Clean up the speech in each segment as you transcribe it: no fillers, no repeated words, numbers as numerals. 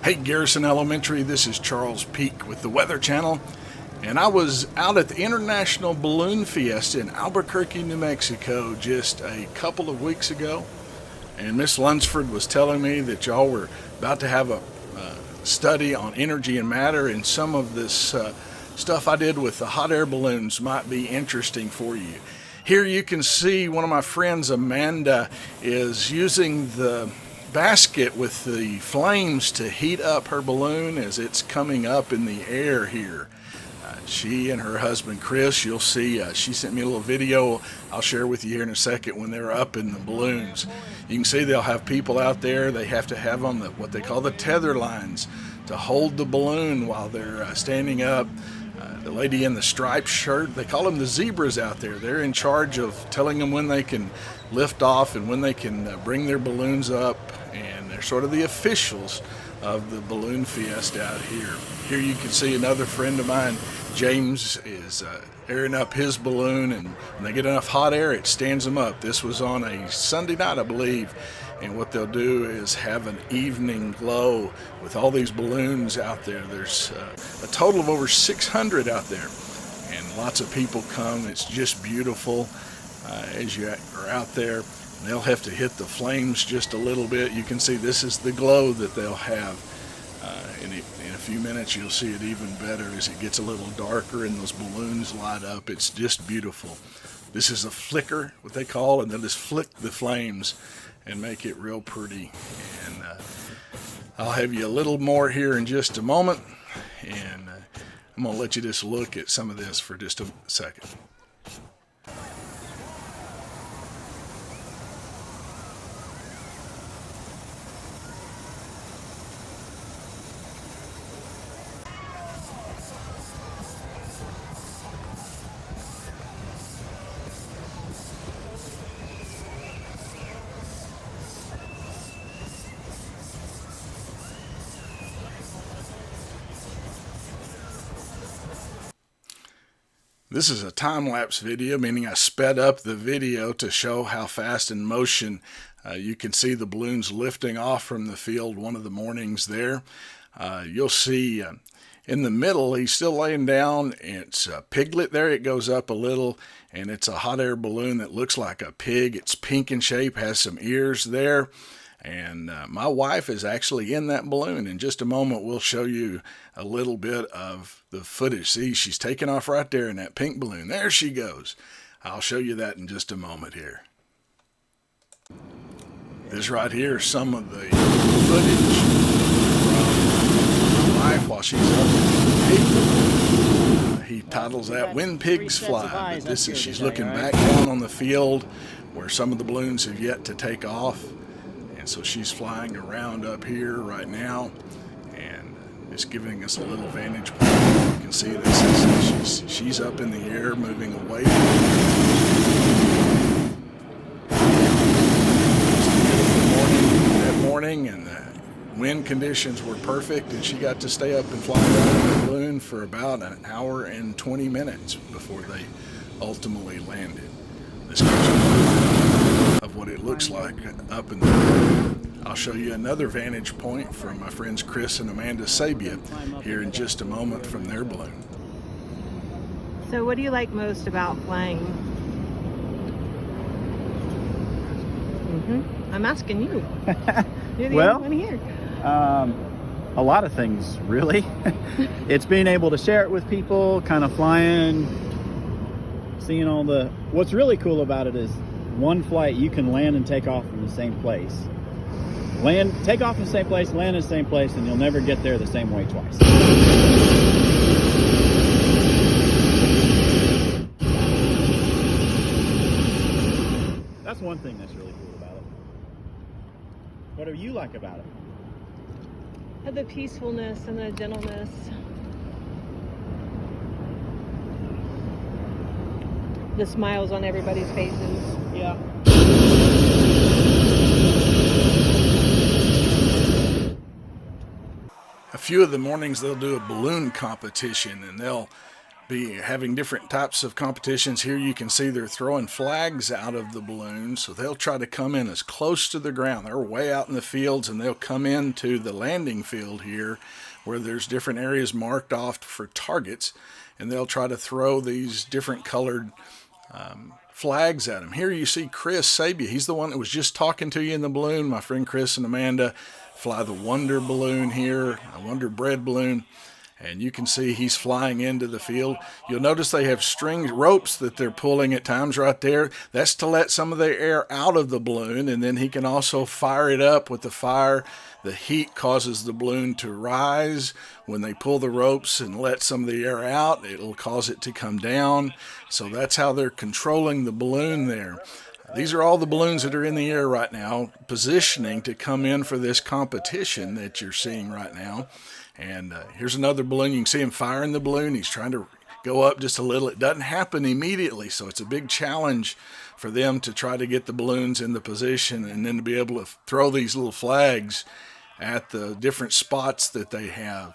Hey Garrison Elementary, this is Charles Peak with the Weather Channel, and I was out at the International Balloon Fiesta in Albuquerque, New Mexico just a couple of weeks ago, and Miss Lunsford was telling me that y'all were about to have a study on energy and matter, and some of this stuff I did with the hot air balloons might be interesting for you. Here you can see one of my friends, Amanda, is using the basket with the flames to heat up her balloon as it's coming up in the air here. She and her husband Chris, you'll see, she sent me a little video I'll share with you here in a second when they're up in the balloons. You can see they'll have people out there. They have to have on what they call the tether lines to hold the balloon while they're standing up. The lady in the striped shirt, they call them the zebras out there. They're in charge of telling them when they can lift off and when they can bring their balloons up, and they're sort of the officials of the Balloon Fiesta out here. Here you can see another friend of mine, James, is airing up his balloon, and when they get enough hot air, it stands them up. This was on a Sunday night, I believe, and what they'll do is have an evening glow with all these balloons out there. There's a total of over 600 out there, and lots of people come. It's just beautiful as you are out there. They'll have to hit the flames just a little bit. You can see this is the glow that they'll have. In a few minutes you'll see it even better as it gets a little darker and those balloons light up. It's just beautiful. This is a flicker, what they call, and they'll just flick the flames and make it real pretty. And I'll have you a little more here in just a moment, and I'm going to let you just look at some of this for just a second. This is a time-lapse video, meaning I sped up the video to show how fast in motion you can see the balloons lifting off from the field one of the mornings there. You'll see in the middle, he's still laying down. It's a piglet there. It goes up a little, and it's a hot air balloon that looks like a pig. It's pink in shape, has some ears there. And my wife is actually in that balloon. In just a moment, we'll show you a little bit of the footage. See, she's taking off right there in that pink balloon. There she goes. I'll show you that in just a moment here. This right here is some of the footage from my wife while she's up in the pig balloon. He titles that "When Pigs Fly." But this is, she's looking back down on the field where some of the balloons have yet to take off. And so she's flying around up here right now, and it's giving us a little vantage point. You can see this is, she's up in the air, moving away. That morning, and the wind conditions were perfect, and she got to stay up and fly around the balloon for about an hour and 20 minutes before they ultimately landed. This gives you of what it looks like up in the. I'll show you another vantage point from my friends Chris and Amanda Sabia here in just a moment from their balloon. So what do you like most about flying? I'm asking you. You're the only one here. A lot of things, really. It's being able to share it with people, kind of flying, seeing all the. What's really cool about it is one flight you can land and take off from the same place. Take off in the same place, land in the same place, and you'll never get there the same way twice. That's one thing that's really cool about it. What do you like about it? The peacefulness and the gentleness. The smiles on everybody's faces. Yeah. A few of the mornings they'll do a balloon competition, and they'll be having different types of competitions. Here you can see they're throwing flags out of the balloon, so they'll try to come in as close to the ground. They're way out in the fields, and they'll come into the landing field here where there's different areas marked off for targets, and they'll try to throw these different colored flags at them. Here you see Chris Sabia. He's the one that was just talking to you in the balloon. My friend Chris and Amanda fly the Wonder balloon here, a Wonder Bread balloon. And you can see he's flying into the field. You'll notice they have string ropes that they're pulling at times right there. That's to let some of the air out of the balloon, and then he can also fire it up with the fire. The heat causes the balloon to rise. When they pull the ropes and let some of the air out, it'll cause it to come down. So that's how they're controlling the balloon there. These are all the balloons that are in the air right now, positioning to come in for this competition that you're seeing right now. And here's another balloon. You can see him firing the balloon. He's trying to go up just a little. It doesn't happen immediately, so it's a big challenge for them to try to get the balloons in the position and then to be able to throw these little flags at the different spots that they have.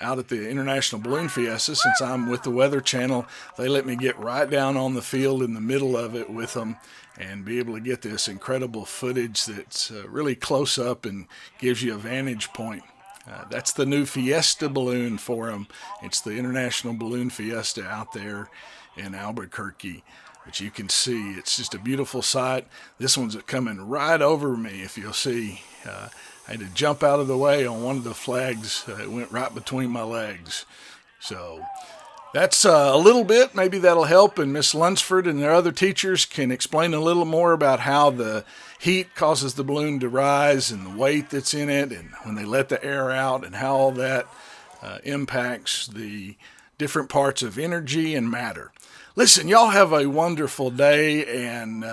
Out at the International Balloon Fiesta, since I'm with the Weather Channel, they let me get right down on the field in the middle of it with them and be able to get this incredible footage that's really close up and gives you a vantage point. That's the new Fiesta balloon for them. It's the International Balloon Fiesta out there in Albuquerque. But you can see it's just a beautiful sight. This one's coming right over me, if you'll see. I had to jump out of the way on one of the flags. It went right between my legs. So that's a little bit. Maybe that'll help, and Miss Lunsford and their other teachers can explain a little more about how the heat causes the balloon to rise and the weight that's in it, and when they let the air out, and how all that impacts the different parts of energy and matter. Listen, y'all have a wonderful day, and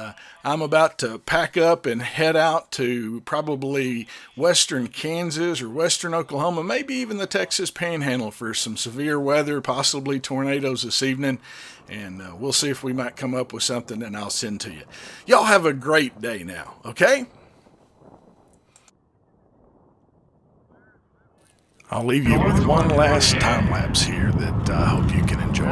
I'm about to pack up and head out to probably western Kansas or western Oklahoma, maybe even the Texas Panhandle for some severe weather, possibly tornadoes this evening, and we'll see if we might come up with something and I'll send to you. Y'all have a great day now, okay? I'll leave you with one last time lapse here that I hope you can enjoy.